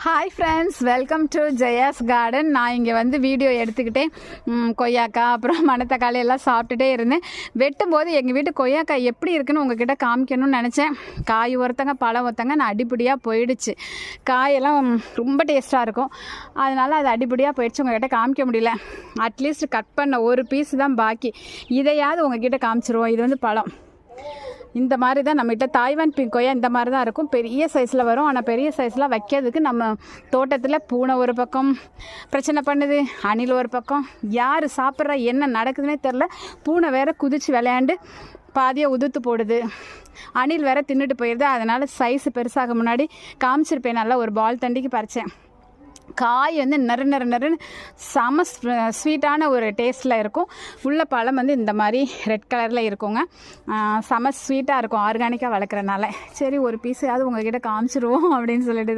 Hi friends, welcome to Jaya's garden. நான் இங்கே வந்து வீடியோ எடுத்துக்கிட்டே கொய்யாக்காய் அப்புறம் மணத்தக்காளி எல்லாம் சாப்பிட்டுட்டே இருந்தேன். வெட்டும்போது எங்கள் வீட்டு கொய்யாக்காய் எப்படி இருக்குன்னு உங்ககிட்ட காமிக்கணும்னு நினச்சேன். காய் ஒருத்தங்க பழம் ஒருத்தங்க நான் அடிப்படியாக போயிடுச்சு. காயெல்லாம் ரொம்ப டேஸ்ட்டாக இருக்கும், அதனால் அது அடிப்படியாக போயிடுச்சு. உங்கள்கிட்ட காமிக்க முடியல. அட்லீஸ்ட் கட் பண்ண ஒரு பீஸ் தான் பாக்கி. இதையாவது உங்ககிட்ட காமிச்சிருவோம். இது வந்து பழம் இந்த மாதிரி தான் நம்மகிட்ட தாய்வான் பிங்க் கொய்யா இந்த மாதிரி தான் இருக்கும். பெரிய சைஸில் வரும். ஆனால் பெரிய சைஸில் வைக்கிறதுக்கு நம்ம தோட்டத்தில் பூனை ஒரு பக்கம் பிரச்சனை பண்ணுது, அணில் ஒரு பக்கம். யார் சாப்பிட்றா என்ன நடக்குதுன்னே தெரில. பூனை வேற குதித்து விளையாண்டு பாதியாக உதுத்து போடுது, அணில் வேற தின்னுட்டு போயிடுது. அதனால் சைஸ் பெருசாக முன்னாடி காமிச்சிருப்பேன். நல்லா ஒரு பால் தண்டிக்கு பறித்தேன். காய் வந்து நறுன்னு செம ஸ்வீட்டான ஒரு டேஸ்ட்டில் இருக்கும். உள்ள பழம் வந்து இந்த மாதிரி ரெட் கலரில் இருக்குங்க. செம ஸ்வீட்டாக இருக்கும் ஆர்கானிக்காக வளர்க்குறனால. சரி, ஒரு பீஸாவது உங்ககிட்ட காமிச்சிருவோம் அப்படின்னு சொல்லிட்டு